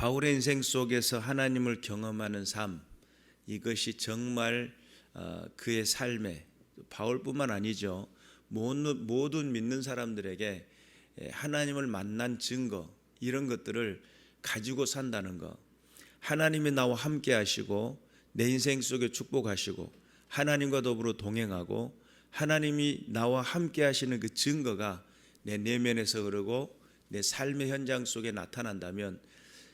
바울의 인생 속에서 하나님을 경험하는 삶, 이것이 정말 그의 삶에, 바울뿐만 아니죠, 모든 믿는 사람들에게 하나님을 만난 증거, 이런 것들을 가지고 산다는 것, 하나님이 나와 함께 하시고 내 인생 속에 축복하시고 하나님과 더불어 동행하고 하나님이 나와 함께 하시는 그 증거가 내 내면에서 흐르고 내 삶의 현장 속에 나타난다면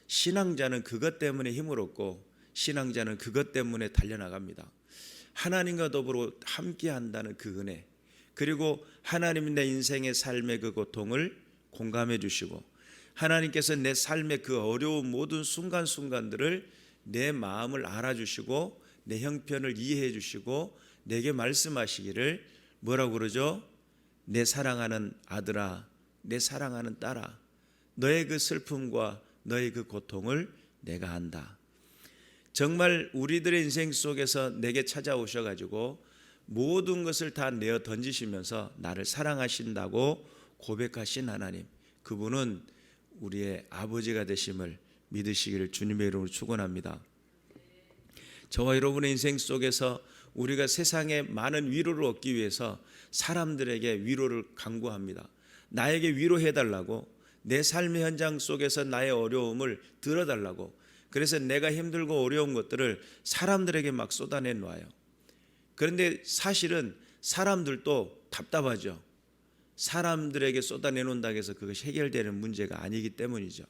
신앙자는 그것 때문에 힘을 얻고 신앙자는 그것 때문에 달려나갑니다. 하나님과 더불어 함께 한다는 그 은혜, 그리고 하나님이 내 인생의 삶의 그 고통을 공감해 주시고 하나님께서 내 삶의 그 어려운 모든 순간순간들을 내 마음을 알아주시고 내 형편을 이해해 주시고 내게 말씀하시기를 뭐라고 그러죠? 내 사랑하는 아들아, 내 사랑하는 딸아, 너의 그 슬픔과 너의 그 고통을 내가 안다. 정말 우리들의 인생 속에서 내게 찾아오셔가지고 모든 것을 다 내어 던지시면서 나를 사랑하신다고 고백하신 하나님, 그분은 우리의 아버지가 되심을 믿으시기를 주님의 이름으로 축원합니다. 저와 여러분의 인생 속에서 우리가 세상에 많은 위로를 얻기 위해서 사람들에게 위로를 간구합니다. 나에게 위로해달라고, 내 삶의 현장 속에서 나의 어려움을 들어달라고, 그래서 내가 힘들고 어려운 것들을 사람들에게 막 쏟아내 놔요. 그런데 사실은 사람들도 답답하죠. 사람들에게 쏟아내놓는다고 해서 그것이 해결되는 문제가 아니기 때문이죠.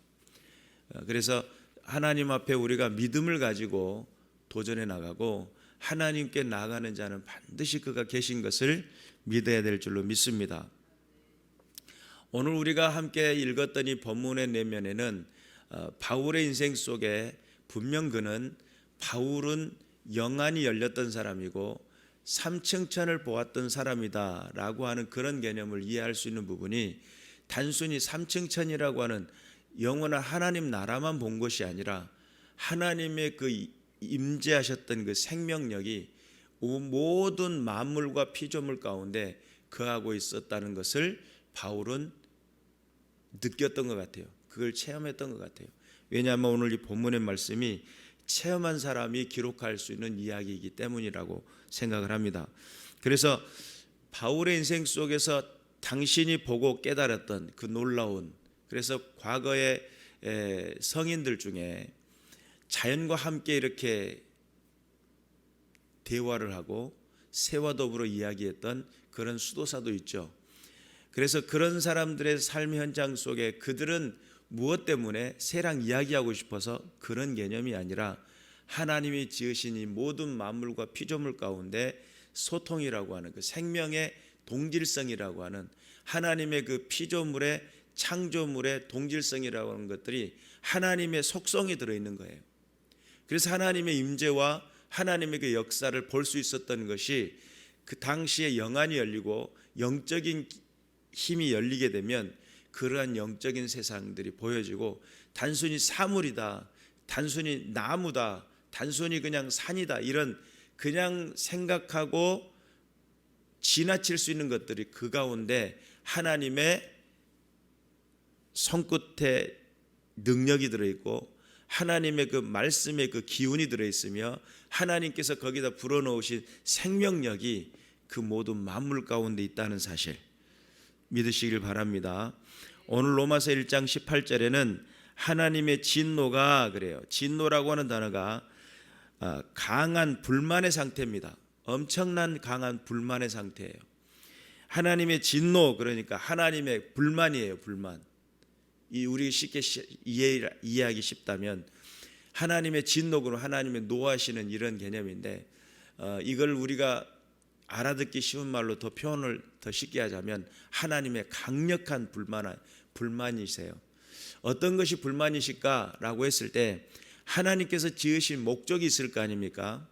그래서 하나님 앞에 우리가 믿음을 가지고 도전해 나가고 하나님께 나아가는 자는 반드시 그가 계신 것을 믿어야 될 줄로 믿습니다. 오늘 우리가 함께 읽었던 이 본문의 내면에는 바울의 인생 속에 분명 바울은 영안이 열렸던 사람이고 삼층천을 보았던 사람이다라고 하는 그런 개념을 이해할 수 있는 부분이 단순히 삼층천이라고 하는 영원한 하나님 나라만 본 것이 아니라 하나님의 그 임재하셨던 그 생명력이 모든 만물과 피조물 가운데 거하고 있었다는 것을 바울은 느꼈던 것 같아요. 그걸 체험했던 것 같아요. 왜냐하면 오늘 이 본문의 말씀이 체험한 사람이 기록할 수 있는 이야기이기 때문이라고 생각을 합니다. 그래서 바울의 인생 속에서 당신이 보고 깨달았던 그 놀라운, 그래서 과거의 성인들 중에 자연과 함께 이렇게 대화를 하고 새와 더불어 이야기했던 그런 수도사도 있죠. 그래서 그런 사람들의 삶 현장 속에 그들은 무엇 때문에 새랑 이야기하고 싶어서 그런 개념이 아니라 하나님이 지으신 이 모든 만물과 피조물 가운데 소통이라고 하는 그 생명의 동질성이라고 하는 하나님의 그 피조물의 창조물의 동질성이라고 하는 것들이 하나님의 속성이 들어있는 거예요. 그래서 하나님의 임재와 하나님의 그 역사를 볼 수 있었던 것이 그 당시에 영안이 열리고 영적인 힘이 열리게 되면 그러한 영적인 세상들이 보여지고 단순히 사물이다, 단순히 나무다, 단순히 그냥 산이다, 이런 그냥 생각하고 지나칠 수 있는 것들이 그 가운데 하나님의 손끝에 능력이 들어있고 하나님의 그 말씀의 그 기운이 들어있으며 하나님께서 거기다 불어넣으신 생명력이 그 모든 만물 가운데 있다는 사실 믿으시길 바랍니다. 오늘 로마서 1장 18절에는 하나님의 진노가 그래요. 진노라고 하는 단어가 강한 불만의 상태입니다. 엄청난 강한 불만의 상태예요. 하나님의 진노, 그러니까 하나님의 불만이에요. 불만. 우리 쉽게 이해하기 쉽다면 하나님의 진노로 하나님의 노하시는 이런 개념인데 이걸 우리가 알아듣기 쉬운 말로 더 표현을 더 쉽게 하자면 하나님의 강력한 불만이세요. 어떤 것이 불만이실까라고 했을 때 하나님께서 지으신 목적이 있을 거 아닙니까?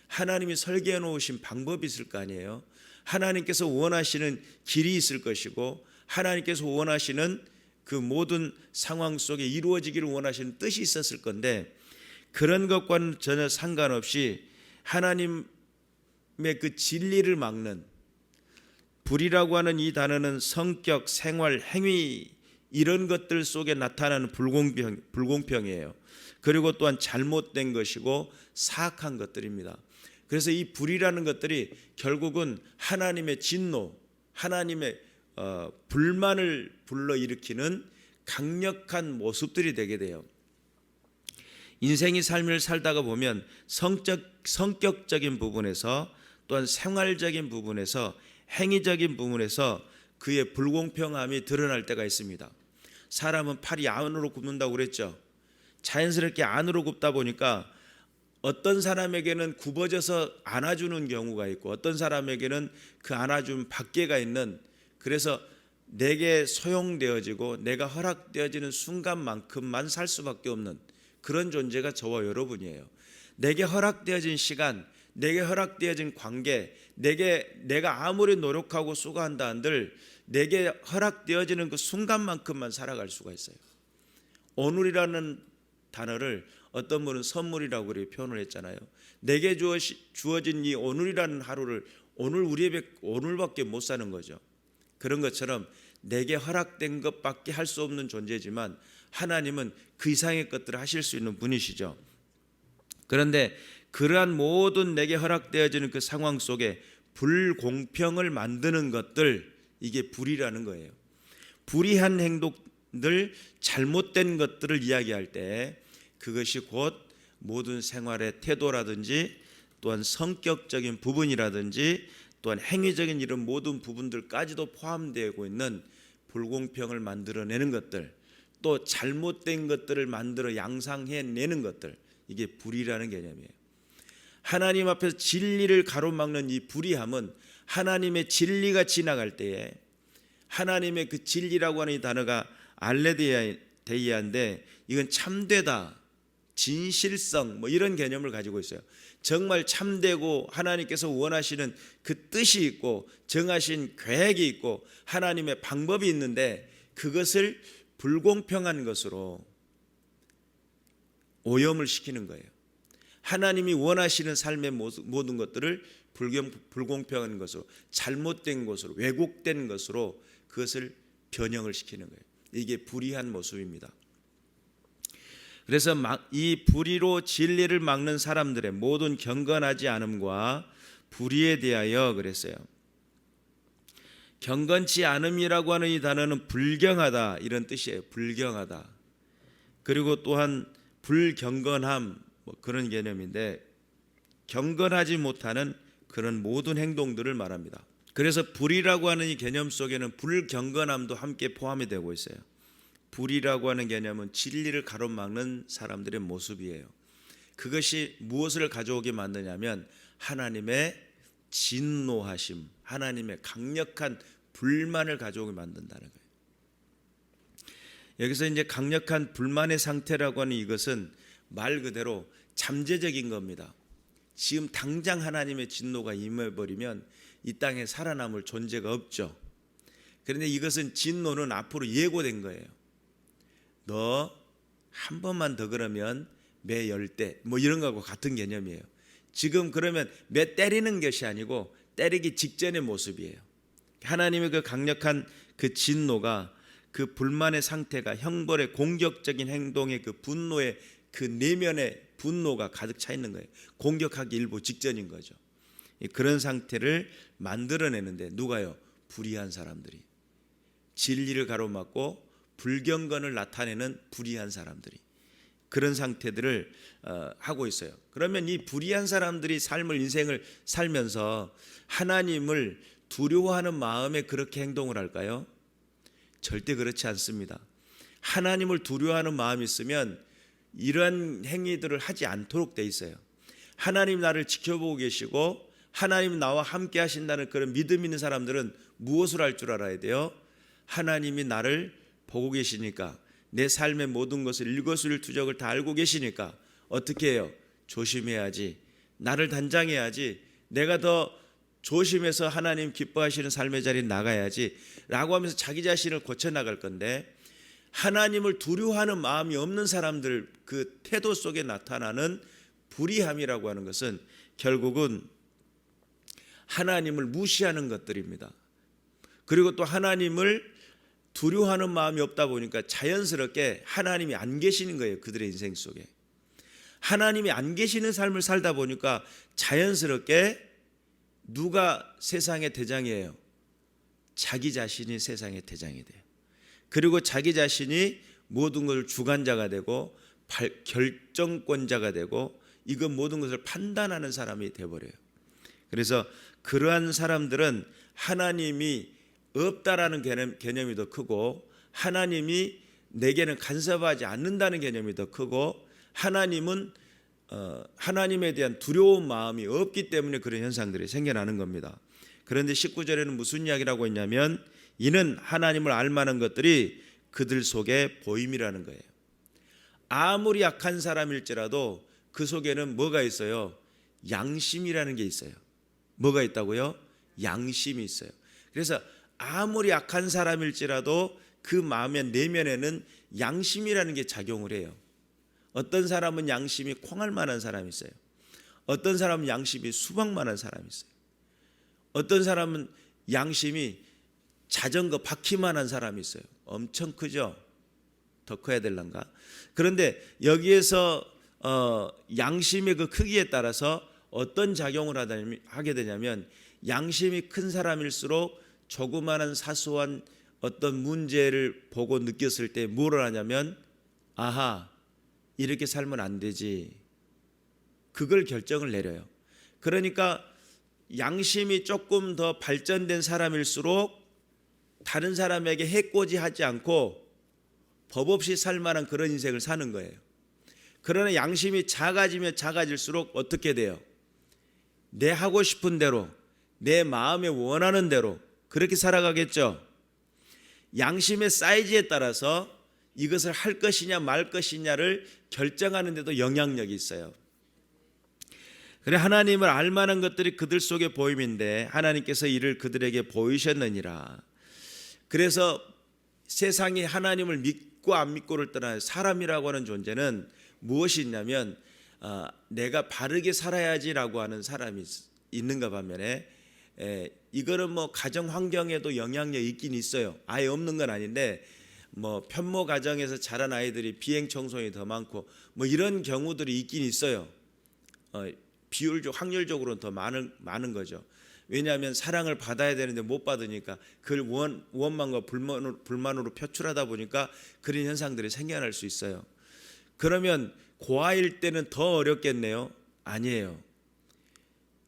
하나님이 설계해 놓으신 방법이 있을 거 아니에요. 하나님께서 원하시는 길이 있을 것이고 하나님께서 원하시는 그 모든 상황 속에 이루어지기를 원하시는 뜻이 있었을 건데 그런 것과는 전혀 상관없이 하나님의 그 진리를 막는, 불이라고 하는 이 단어는 성격, 생활, 행위 이런 것들 속에 나타나는 불공평이에요. 그리고 또한 잘못된 것이고 사악한 것들입니다. 그래서 이 불이라는 것들이 결국은 하나님의 진노, 하나님의 불만을 불러일으키는 강력한 모습들이 되게 돼요. 인생의 삶을 살다가 보면 성격적인 부분에서 또한 생활적인 부분에서 행위적인 부분에서 그의 불공평함이 드러날 때가 있습니다. 사람은 팔이 안으로 굽는다고 그랬죠. 자연스럽게 안으로 굽다 보니까 어떤 사람에게는 굽어져서 안아주는 경우가 있고 어떤 사람에게는 그 안아준 밖에가 있는, 그래서 내게 소용되어지고 내가 허락되어지는 순간만큼만 살 수밖에 없는 그런 존재가 저와 여러분이에요. 내게 허락되어진 시간, 내게 허락되어진 관계, 내가 아무리 노력하고 수고한다 한들 내게 허락되어지는 그 순간만큼만 살아갈 수가 있어요. 오늘이라는 단어를 어떤 분은 선물이라고 그렇게 표현을 했잖아요. 내게 주어진 이 오늘이라는 하루를 오늘밖에 못 사는 거죠. 그런 것처럼 내게 허락된 것밖에 할 수 없는 존재지만 하나님은 그 이상의 것들을 하실 수 있는 분이시죠. 그런데 그러한 모든 내게 허락되어지는 그 상황 속에 불공평을 만드는 것들, 이게 불이라는 거예요. 불의한 행동들, 잘못된 것들을 이야기할 때 그것이 곧 모든 생활의 태도라든지 또한 성격적인 부분이라든지 또한 행위적인 이런 모든 부분들까지도 포함되고 있는 불공평을 만들어내는 것들, 또 잘못된 것들을 만들어 양상해내는 것들, 이게 불의라는 개념이에요. 하나님 앞에서 진리를 가로막는 이 불의함은 하나님의 진리가 지나갈 때에, 하나님의 그 진리라고 하는 이 단어가 알레데이아인데 이건 참되다, 진실성 뭐 이런 개념을 가지고 있어요. 정말 참되고 하나님께서 원하시는 그 뜻이 있고 정하신 계획이 있고 하나님의 방법이 있는데 그것을 불공평한 것으로 오염을 시키는 거예요. 하나님이 원하시는 삶의 모든 것들을 불공평한 것으로, 잘못된 것으로, 왜곡된 것으로 그것을 변형을 시키는 거예요. 이게 불의한 모습입니다. 그래서 이 불의로 진리를 막는 사람들의 모든 경건하지 않음과 불의에 대하여 그랬어요. 경건치 않음이라고 하는 이 단어는 불경하다 이런 뜻이에요. 불경하다. 그리고 또한 불경건함 뭐 그런 개념인데 경건하지 못하는 그런 모든 행동들을 말합니다. 그래서 불의라고 하는 이 개념 속에는 불경건함도 함께 포함이 되고 있어요. 불의라고 하는 개념은 진리를 가로막는 사람들의 모습이에요. 그것이 무엇을 가져오게 만드냐면 하나님의 진노하심, 하나님의 강력한 불만을 가져오게 만든다는 거예요. 여기서 이제 강력한 불만의 상태라고 하는 이것은 말 그대로 잠재적인 겁니다. 지금 당장 하나님의 진노가 임해버리면 이 땅에 살아남을 존재가 없죠. 그런데 이것은 진노는 앞으로 예고된 거예요. 너 한 번만 더 그러면 매 10대 뭐 이런 거하고 같은 개념이에요. 지금 그러면 매 때리는 것이 아니고 때리기 직전의 모습이에요. 하나님의 그 강력한 그 진노가, 그 불만의 상태가 형벌의 공격적인 행동의 그 분노의 그 내면의 분노가 가득 차 있는 거예요. 공격하기 일보 직전인 거죠. 그런 상태를 만들어내는데 누가요? 불의한 사람들이, 진리를 가로막고 불경건을 나타내는 불의한 사람들이 그런 상태들을 하고 있어요. 그러면 이 불의한 사람들이 인생을 살면서 하나님을 두려워하는 마음에 그렇게 행동을 할까요? 절대 그렇지 않습니다. 하나님을 두려워하는 마음이 있으면 이러한 행위들을 하지 않도록 돼 있어요. 하나님 나를 지켜보고 계시고 하나님 나와 함께 하신다는 그런 믿음 있는 사람들은 무엇을 할 줄 알아야 돼요? 하나님이 나를 보고 계시니까, 내 삶의 모든 것을 일거수일투족을 다 알고 계시니까 어떻게 해요? 조심해야지, 나를 단장해야지, 내가 더 조심해서 하나님 기뻐하시는 삶의 자리에 나가야지 라고 하면서 자기 자신을 고쳐나갈 건데, 하나님을 두려워하는 마음이 없는 사람들 그 태도 속에 나타나는 불의함이라고 하는 것은 결국은 하나님을 무시하는 것들입니다. 그리고 또 하나님을 두려워하는 마음이 없다 보니까 자연스럽게 하나님이 안 계시는 거예요. 그들의 인생 속에. 하나님이 안 계시는 삶을 살다 보니까 자연스럽게 누가 세상의 대장이에요? 자기 자신이 세상의 대장이 돼요. 그리고 자기 자신이 모든 것을 주관자가 되고 결정권자가 되고 이건 모든 것을 판단하는 사람이 되어버려요. 그래서 그러한 사람들은 하나님이 없다라는 개념이 더 크고 하나님이 내게는 간섭하지 않는다는 개념이 더 크고 하나님은 하나님에 대한 두려운 마음이 없기 때문에 그런 현상들이 생겨나는 겁니다. 그런데 19절에는 무슨 이야기라고 했냐면 이는 하나님을 알만한 것들이 그들 속에 보임이라는 거예요. 아무리 약한 사람일지라도 그 속에는 뭐가 있어요? 양심이라는 게 있어요. 뭐가 있다고요? 양심이 있어요. 그래서 아무리 약한 사람일지라도 그 마음의 내면에는 양심이라는 게 작용을 해요. 어떤 사람은 양심이 콩알만한 사람이 있어요. 어떤 사람은 양심이 수박만한 사람이 있어요. 어떤 사람은 양심이 자전거 바퀴만한 사람이 있어요. 엄청 크죠? 더 커야 될란가? 그런데 여기에서 양심의 그 크기에 따라서 어떤 작용을 하게 되냐면 양심이 큰 사람일수록 조그마한 사소한 어떤 문제를 보고 느꼈을 때 뭐를 하냐면 아하, 이렇게 살면 안 되지. 그걸 결정을 내려요. 그러니까 양심이 조금 더 발전된 사람일수록 다른 사람에게 해코지하지 않고 법 없이 살 만한 그런 인생을 사는 거예요. 그러나 양심이 작아지면 작아질수록 어떻게 돼요? 내 하고 싶은 대로, 내 마음에 원하는 대로 그렇게 살아가겠죠. 양심의 사이즈에 따라서 이것을 할 것이냐 말 것이냐를 결정하는 데도 영향력이 있어요. 그래 하나님을 알만한 것들이 그들 속에 보임인데 하나님께서 이를 그들에게 보이셨느니라. 그래서 세상이 하나님을 믿고 안 믿고를 떠나 사람이라고 하는 존재는 무엇이 있냐면 내가 바르게 살아야지라고 하는 사람이 있는가 반면에 이거는 뭐 가정 환경에도 영향력이 있긴 있어요. 아예 없는 건 아닌데 뭐 편모 가정에서 자란 아이들이 비행 청소년이 더 많고 뭐 이런 경우들이 있긴 있어요. 비율적 확률적으로는 더 많은 거죠. 왜냐하면 사랑을 받아야 되는데 못 받으니까 그걸 원망과 불만으로 표출하다 보니까 그런 현상들이 생겨날 수 있어요. 그러면 고아일 때는 더 어렵겠네요? 아니에요.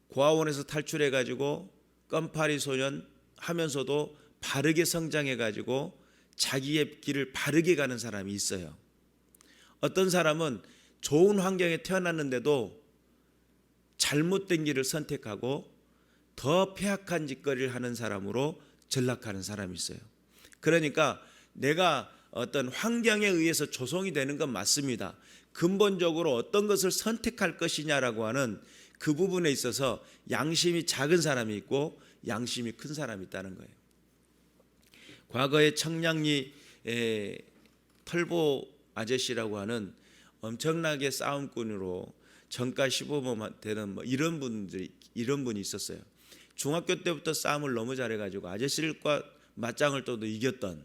고아원에서 탈출해 가지고 껌파리 소년 하면서도 바르게 성장해 가지고 자기의 길을 바르게 가는 사람이 있어요. 어떤 사람은 좋은 환경에 태어났는데도 잘못된 길을 선택하고 더 폐악한 짓거리를 하는 사람으로 전락하는 사람이 있어요. 그러니까 내가 어떤 환경에 의해서 조성이 되는 건 맞습니다. 근본적으로 어떤 것을 선택할 것이냐라고 하는 그 부분에 있어서 양심이 작은 사람이 있고 양심이 큰 사람이 있다는 거예요. 과거에 청량리 털보 아저씨라고 하는 엄청나게 싸움꾼으로 정가 15만 되는 뭐 이런 분이 있었어요. 중학교 때부터 싸움을 너무 잘해가지고 아저씨들과 맞짱을 떠도 이겼던.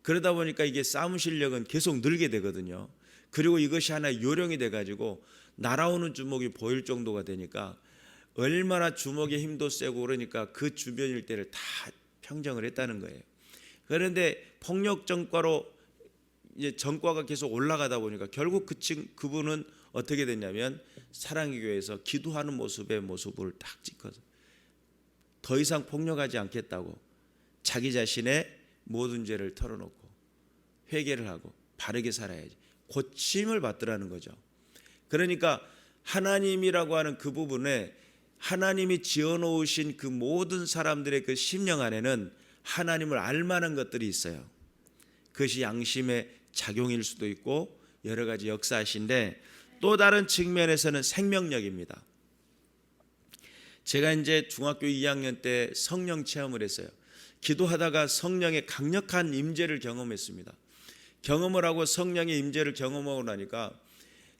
그러다 보니까 이게 싸움 실력은 계속 늘게 되거든요. 그리고 이것이 하나의 요령이 돼가지고 날아오는 주먹이 보일 정도가 되니까 얼마나 주먹의 힘도 세고 그러니까 그 주변 일대를 다 평정을 했다는 거예요. 그런데 폭력 전과로 이제 전과가 계속 올라가다 보니까 결국 그분은 어떻게 됐냐면 사랑의 교회에서 기도하는 모습을 딱 찍어서 더 이상 폭력하지 않겠다고 자기 자신의 모든 죄를 털어놓고 회개를 하고 바르게 살아야지 고침을 받더라는 거죠. 그러니까 하나님이라고 하는 그 부분에 하나님이 지어놓으신 그 모든 사람들의 그 심령 안에는 하나님을 알만한 것들이 있어요. 그것이 양심의 작용일 수도 있고 여러 가지 역사이신데 또 다른 측면에서는 생명력입니다. 제가 이제 중학교 2학년 때 성령 체험을 했어요. 기도하다가 성령의 강력한 임재를 경험했습니다. 경험을 하고 성령의 임재를 경험하고 나니까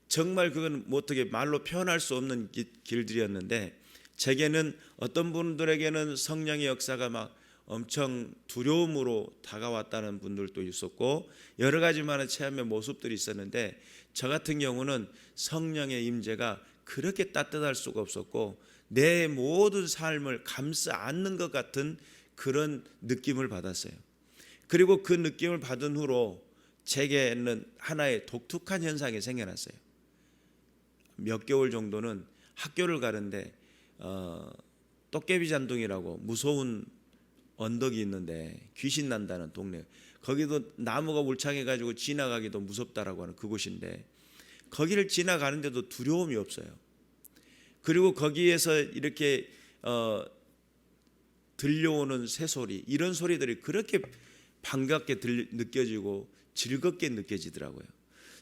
정말 그건 뭐 어떻게 말로 표현할 수 없는 길들이었는데 제게는 어떤 분들에게는 성령의 역사가 막 엄청 두려움으로 다가왔다는 분들도 있었고 여러 가지 많은 체험의 모습들이 있었는데 저 같은 경우는 성령의 임재가 그렇게 따뜻할 수가 없었고 내 모든 삶을 감싸 안는 것 같은 그런 느낌을 받았어요. 그리고 그 느낌을 받은 후로 제게는 하나의 독특한 현상이 생겨났어요. 몇 개월 정도는 학교를 가는데 도깨비 잔둥이라고 무서운 언덕이 있는데 귀신 난다는 동네, 거기도 나무가 울창해가지고 지나가기도 무섭다라고 하는 그곳인데 거기를 지나가는데도 두려움이 없어요. 그리고 거기에서 이렇게 들려오는 새소리, 이런 소리들이 그렇게 반갑게 느껴지고 즐겁게 느껴지더라고요.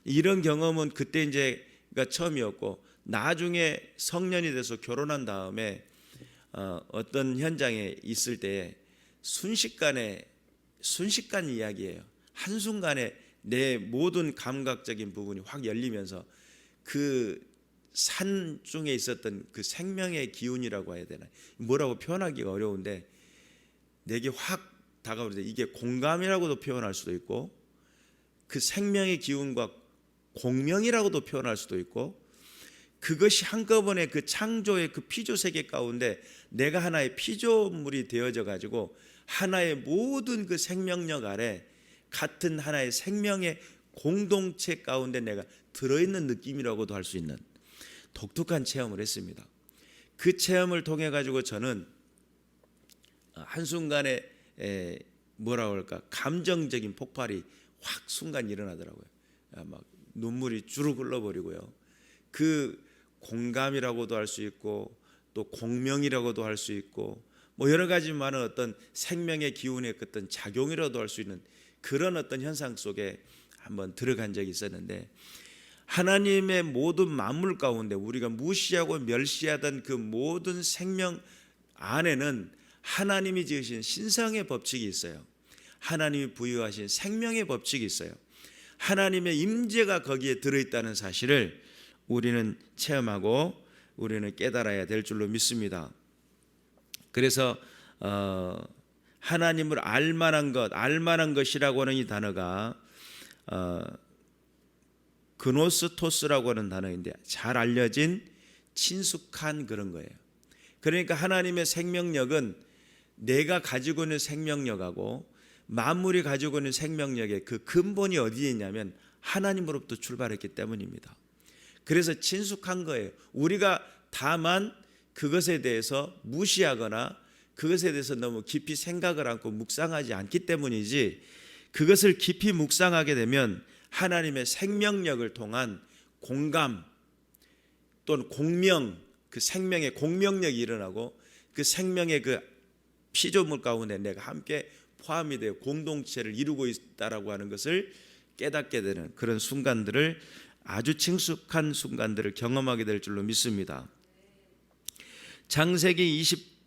이런 경험은 그때 이제가 처음이었고 나중에 성년이 돼서 결혼한 다음에 어떤 현장에 있을 때 순식간 이야기예요. 한순간에 내 모든 감각적인 부분이 확 열리면서 그 산 중에 있었던 그 생명의 기운이라고 해야 되나, 뭐라고 표현하기가 어려운데 내게 확 다가오는데 이게 공감이라고도 표현할 수도 있고 그 생명의 기운과 공명이라고도 표현할 수도 있고 그것이 한꺼번에 그 창조의 그 피조 세계 가운데 내가 하나의 피조물이 되어져 가지고 하나의 모든 그 생명력 아래 같은 하나의 생명의 공동체 가운데 내가 들어있는 느낌이라고도 할 수 있는 독특한 체험을 했습니다. 그 체험을 통해 가지고 저는 한순간에 뭐라고 할까, 감정적인 폭발이 확 순간 일어나더라고요. 막 눈물이 주르륵 흘러버리고요. 그 공감이라고도 할 수 있고 또 공명이라고도 할 수 있고 뭐 여러 가지 많은 어떤 생명의 기운의 어떤 작용이라도 할 수 있는 그런 어떤 현상 속에 한번 들어간 적이 있었는데 하나님의 모든 만물 가운데 우리가 무시하고 멸시하던 그 모든 생명 안에는 하나님이 지으신 신성의 법칙이 있어요. 하나님이 부여하신 생명의 법칙이 있어요. 하나님의 임재가 거기에 들어있다는 사실을 우리는 체험하고 우리는 깨달아야 될 줄로 믿습니다. 그래서 하나님을 알만한 것이라고 하는 이 단어가 그노스토스라고 하는 단어인데 잘 알려진 친숙한 그런 거예요. 그러니까 하나님의 생명력은 내가 가지고 있는 생명력하고 만물이 가지고 있는 생명력의 그 근본이 어디에 있냐면 하나님으로부터 출발했기 때문입니다. 그래서 친숙한 거예요. 우리가 다만 그것에 대해서 무시하거나 그것에 대해서 너무 깊이 생각을 않고 묵상하지 않기 때문이지, 그것을 깊이 묵상하게 되면 하나님의 생명력을 통한 공감 또는 공명, 그 생명의 공명력이 일어나고 그 생명의 그 피조물 가운데 내가 함께 포함이 되어 공동체를 이루고 있다라고 하는 것을 깨닫게 되는 그런 순간들을, 아주 친숙한 순간들을 경험하게 될 줄로 믿습니다. 창세기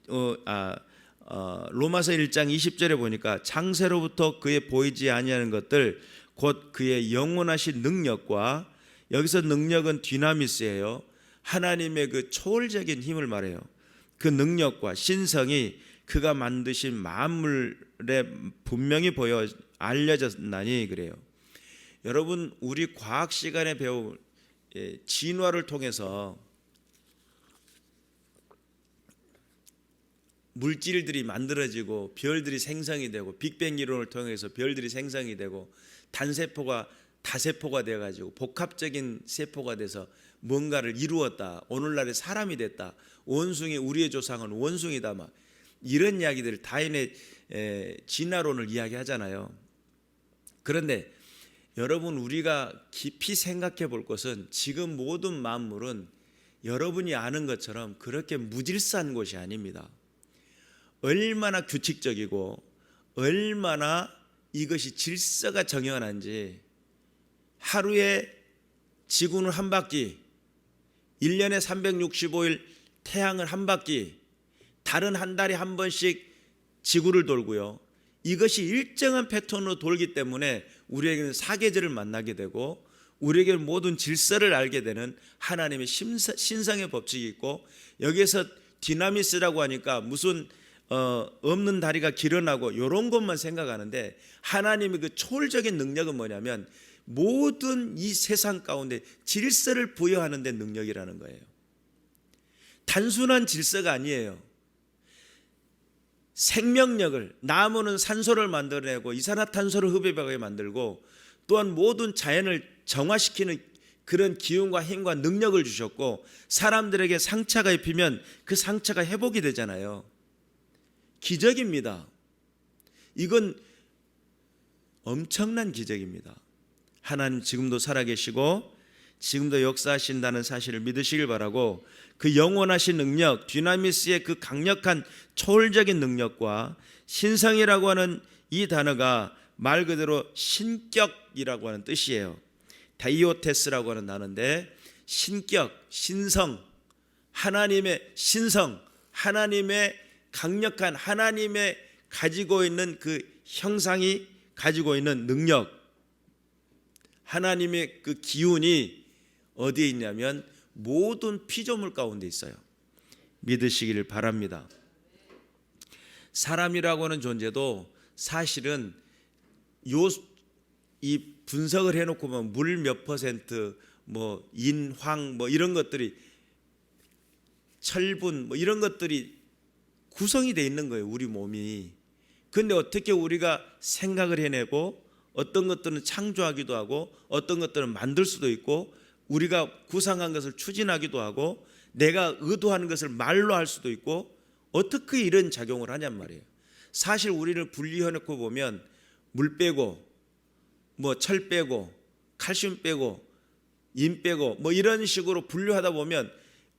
로마서 1장 20절에 보니까 창세로부터 그의 보이지 아니하는 것들 곧 그의 영원하신 능력과, 여기서 능력은 디나미스예요. 하나님의 그 초월적인 힘을 말해요. 그 능력과 신성이 그가 만드신 만물에 분명히 보여 알려졌나니 그래요. 여러분, 우리 과학 시간에 배운 진화를 통해서 물질들이 만들어지고 별들이 생성이 되고 빅뱅 이론을 통해서 별들이 생성이 되고 단세포가 다세포가 되어가지고 복합적인 세포가 돼서 뭔가를 이루었다, 오늘날의 사람이 됐다, 원숭이, 우리의 조상은 원숭이다, 막 이런 이야기들, 다윈의 진화론을 이야기하잖아요. 그런데 여러분, 우리가 깊이 생각해 볼 것은 지금 모든 만물은 여러분이 아는 것처럼 그렇게 무질서한 것이 아닙니다. 얼마나 규칙적이고 얼마나 이것이 질서가 정연한지, 하루에 지구는 한 바퀴, 1년에 365일 태양을 한 바퀴, 달은 한 달에 한 번씩 지구를 돌고요. 이것이 일정한 패턴으로 돌기 때문에 우리에게는 사계절을 만나게 되고 우리에게는 모든 질서를 알게 되는 하나님의 신성의 법칙이 있고, 여기에서 디나미스라고 하니까 무슨 없는 다리가 길어나고 이런 것만 생각하는데, 하나님의 그 초월적인 능력은 뭐냐면 모든 이 세상 가운데 질서를 부여하는 데 능력이라는 거예요. 단순한 질서가 아니에요. 생명력을, 나무는 산소를 만들어내고 이산화탄소를 흡입하게 만들고, 또한 모든 자연을 정화시키는 그런 기운과 힘과 능력을 주셨고, 사람들에게 상처가 입히면 그 상처가 회복이 되잖아요. 기적입니다. 이건 엄청난 기적입니다. 하나님 지금도 살아계시고 지금도 역사하신다는 사실을 믿으시길 바라고, 그 영원하신 능력, 디나미스의 그 강력한 초월적인 능력과 신성이라고 하는 이 단어가 말 그대로 신격이라고 하는 뜻이에요. 다이오테스라고 하는 단어인데, 신격, 신성, 하나님의 신성, 하나님의 강력한, 하나님의 가지고 있는 그 형상이 가지고 있는 능력, 하나님의 그 기운이 어디에 있냐면 모든 피조물 가운데 있어요. 믿으시기를 바랍니다. 사람이라고 하는 존재도 사실은 이 분석을 해놓고 보면 물 몇 퍼센트, 뭐 인, 황, 뭐 이런 것들이, 철분, 뭐 이런 것들이 구성이 돼 있는 거예요, 우리 몸이. 근데 어떻게 우리가 생각을 해내고, 어떤 것들은 창조하기도 하고, 어떤 것들은 만들 수도 있고, 우리가 구상한 것을 추진하기도 하고, 내가 의도하는 것을 말로 할 수도 있고, 어떻게 이런 작용을 하냔 말이에요. 사실 우리를 분리해놓고 보면 물 빼고, 뭐 철 빼고, 칼슘 빼고, 인 빼고, 뭐 이런 식으로 분류하다 보면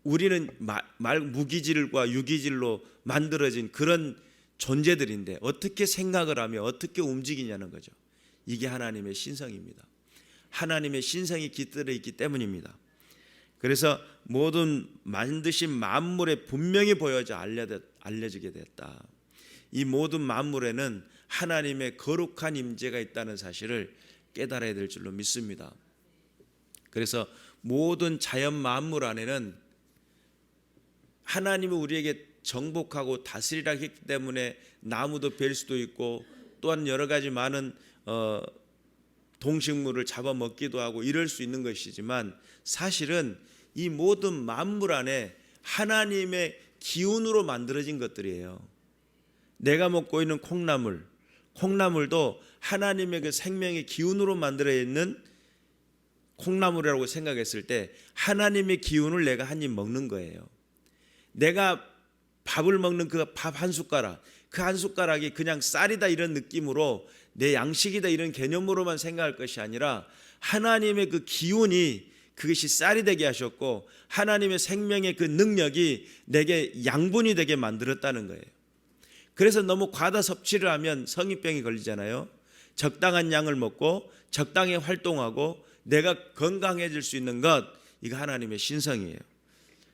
우리는 무기질과 유기질로 만들어진 그런 존재들인데, 어떻게 생각을 하며 어떻게 움직이냐는 거죠. 이게 하나님의 신성입니다. 하나님의 신성이 깃들어 있기 때문입니다. 그래서 모든 만드신 만물에 분명히 보여져 알려지게 됐다. 이 모든 만물에는 하나님의 거룩한 임재가 있다는 사실을 깨달아야 될 줄로 믿습니다. 그래서 모든 자연 만물 안에는 하나님이 우리에게 정복하고 다스리라 했기 때문에 나무도 벨 수도 있고, 또한 여러 가지 많은 동식물을 잡아먹기도 하고 이럴 수 있는 것이지만, 사실은 이 모든 만물 안에 하나님의 기운으로 만들어진 것들이에요. 내가 먹고 있는 콩나물도 하나님의 그 생명의 기운으로 만들어 있는 콩나물이라고 생각했을 때 하나님의 기운을 내가 한 입 먹는 거예요. 내가 밥을 먹는 그 밥 한 숟가락, 그 한 숟가락이 그냥 쌀이다 이런 느낌으로, 내 양식이다 이런 개념으로만 생각할 것이 아니라, 하나님의 그 기운이 그것이 쌀이 되게 하셨고, 하나님의 생명의 그 능력이 내게 양분이 되게 만들었다는 거예요. 그래서 너무 과다 섭취를 하면 성인병이 걸리잖아요. 적당한 양을 먹고 적당히 활동하고 내가 건강해질 수 있는 것, 이거 하나님의 신성이에요.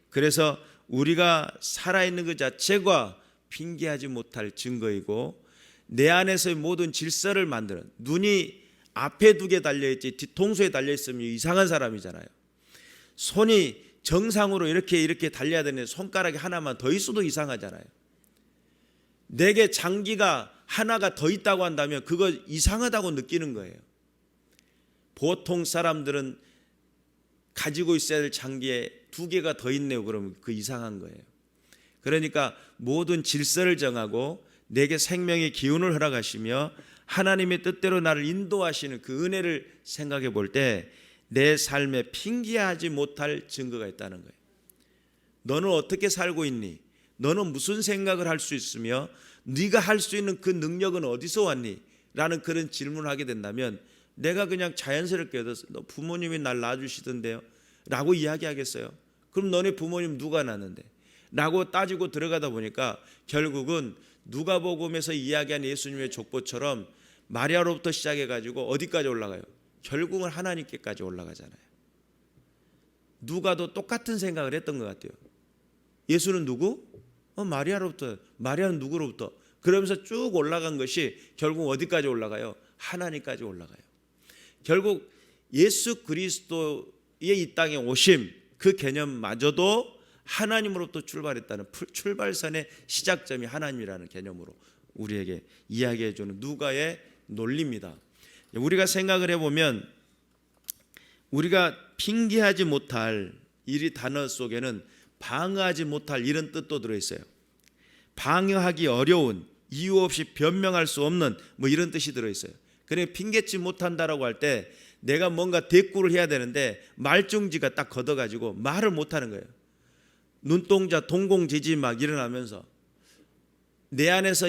그래서 우리가 살아있는 그 자체가 핑계하지 못할 증거이고, 내 안에서의 모든 질서를 만드는, 눈이 앞에 두 개 달려있지 뒤통수에 달려있으면 이상한 사람이잖아요. 손이 정상으로 이렇게 달려야 되는데 손가락이 하나만 더 있어도 이상하잖아요. 내게 장기가 하나가 더 있다고 한다면 그거 이상하다고 느끼는 거예요. 보통 사람들은 가지고 있어야 될 장기에 두 개가 더 있네요. 그러면 그 이상한 거예요. 그러니까 모든 질서를 정하고 내게 생명의 기운을 허락하시며 하나님의 뜻대로 나를 인도하시는 그 은혜를 생각해 볼 때 내 삶에 핑계하지 못할 증거가 있다는 거예요. 너는 어떻게 살고 있니? 너는 무슨 생각을 할 수 있으며 네가 할 수 있는 그 능력은 어디서 왔니? 라는 그런 질문을 하게 된다면, 내가 그냥 자연스럽게 너 부모님이 날 낳아주시던데요? 라고 이야기하겠어요? 그럼 너네 부모님 누가 낳았는데? 라고 따지고 들어가다 보니까 결국은 누가복음에서 이야기한 예수님의 족보처럼 마리아로부터 시작해가지고 어디까지 올라가요? 결국은 하나님께까지 올라가잖아요. 누가도 똑같은 생각을 했던 것 같아요. 예수는 누구? 마리아로부터. 마리아는 누구로부터? 그러면서 쭉 올라간 것이 결국 어디까지 올라가요? 하나님까지 올라가요. 결국 예수 그리스도의 이 땅에 오심, 그 개념마저도 하나님으로부터 출발했다는 출발선의 시작점이 하나님이라는 개념으로 우리에게 이야기해 주는 누가의 논리입니다. 우리가 생각을 해보면 우리가 핑계하지 못할, 이 단어 속에는 방어하지 못할 이런 뜻도 들어있어요. 방어하기 어려운, 이유 없이 변명할 수 없는 뭐 이런 뜻이 들어있어요. 그래 핑계치 못한다라고 할 때 내가 뭔가 대꾸를 해야 되는데 말중지가 딱 걷어가지고 말을 못하는 거예요. 눈동자 동공지진 막 일어나면서 내 안에서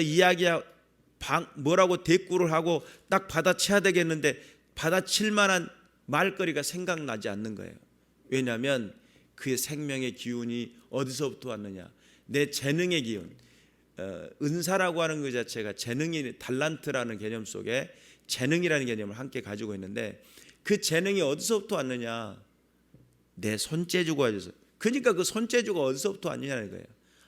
뭐라고 대꾸를 하고 딱 받아쳐야 되겠는데 받아칠 만한 말거리가 생각나지 않는 거예요. 왜냐하면 그의 생명의 기운이 어디서부터 왔느냐, 내 재능의 기운, 은사라고 하는 것 자체가 재능이 달란트라는 개념 속에 재능이라는 개념을 함께 가지고 있는데 그 재능이 어디서부터 왔느냐, 내 손재주가 어디서, 그러니까 그 손재주가 어디서부터 왔느냐는 거예요.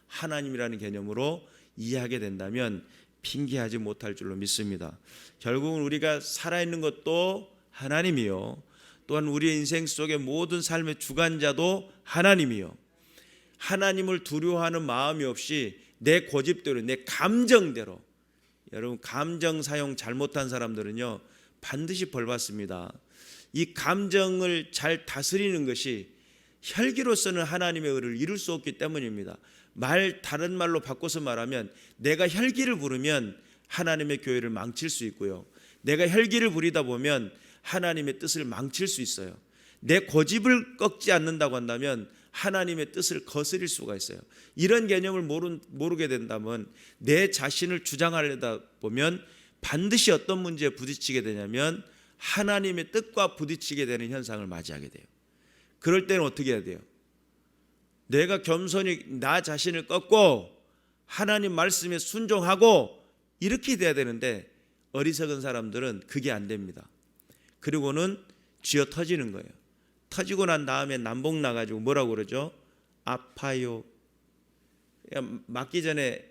하나님이라는 개념으로 이해하게 된다면 핑계하지 못할 줄로 믿습니다. 결국은 우리가 살아있는 것도 하나님이요, 또한 우리의 인생 속의 모든 삶의 주관자도 하나님이요, 하나님을 두려워하는 마음이 없이 내 고집대로, 내 감정대로, 여러분 감정 사용 잘못한 사람들은요 반드시 벌 받습니다. 이 감정을 잘 다스리는 것이 혈기로서는 하나님의 의를 이룰 수 없기 때문입니다. 다른 말로 바꿔서 말하면 내가 혈기를 부르면 하나님의 교회를 망칠 수 있고요, 내가 혈기를 부리다 보면 하나님의 뜻을 망칠 수 있어요. 내 고집을 꺾지 않는다고 한다면 하나님의 뜻을 거스릴 수가 있어요. 이런 개념을 모르게 된다면 내 자신을 주장하려다 보면 반드시 어떤 문제에 부딪히게 되냐면 하나님의 뜻과 부딪히게 되는 현상을 맞이하게 돼요. 그럴 때는 어떻게 해야 돼요? 내가 겸손히 나 자신을 꺾고 하나님 말씀에 순종하고 이렇게 돼야 되는데 어리석은 사람들은 그게 안 됩니다. 그리고는 쥐어 터지는 거예요. 터지고 난 다음에 남복 나가지고 뭐라고 그러죠? 아파요. 맞기 전에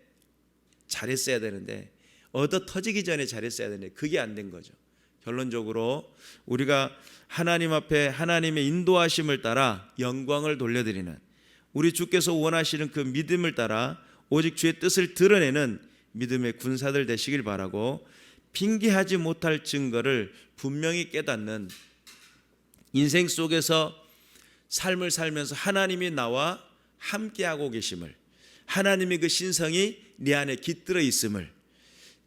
잘했어야 되는데, 얻어 터지기 전에 잘했어야 되는데 그게 안 된 거죠. 결론적으로 우리가 하나님 앞에 하나님의 인도하심을 따라 영광을 돌려드리는, 우리 주께서 원하시는 그 믿음을 따라 오직 주의 뜻을 드러내는 믿음의 군사들 되시길 바라고, 핑계하지 못할 증거를 분명히 깨닫는 인생 속에서 삶을 살면서 하나님이 나와 함께하고 계심을, 하나님의 그 신성이 내 안에 깃들어 있음을,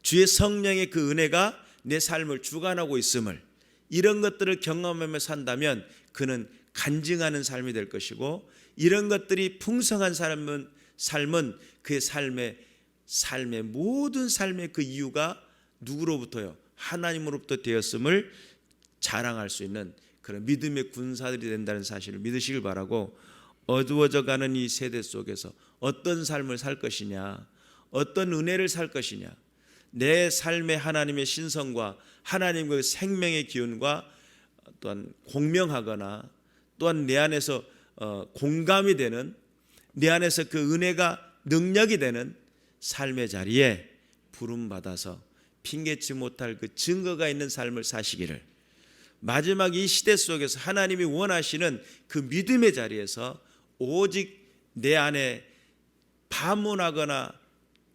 주의 성령의 그 은혜가 내 삶을 주관하고 있음을, 이런 것들을 경험하며 산다면 그는 간증하는 삶이 될 것이고, 이런 것들이 풍성한 삶은 그의 삶의 모든 삶의 그 이유가 누구로부터요? 하나님으로부터 되었음을 자랑할 수 있는 그런 믿음의 군사들이 된다는 사실을 믿으시길 바라고, 어두워져 가는 이 세대 속에서 어떤 삶을 살 것이냐, 어떤 은혜를 살 것이냐, 내 삶의 하나님의 신성과 하나님의 생명의 기운과 또한 공명하거나 또한 내 안에서 공감이 되는, 내 안에서 그 은혜가 능력이 되는 삶의 자리에 부름받아서 핑계치 못할 그 증거가 있는 삶을 사시기를, 마지막 이 시대 속에서 하나님이 원하시는 그 믿음의 자리에서 오직 내 안에 반문하거나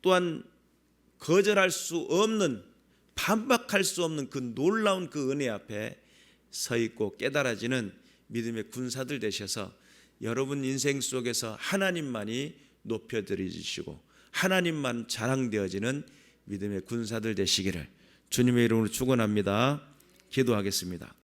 또한 거절할 수 없는, 반박할 수 없는 그 놀라운 그 은혜 앞에 서 있고 깨달아지는 믿음의 군사들 되셔서 여러분 인생 속에서 하나님만이 높여드리시고 하나님만 자랑되어지는 믿음의 군사들 되시기를 주님의 이름으로 축원합니다. 기도하겠습니다.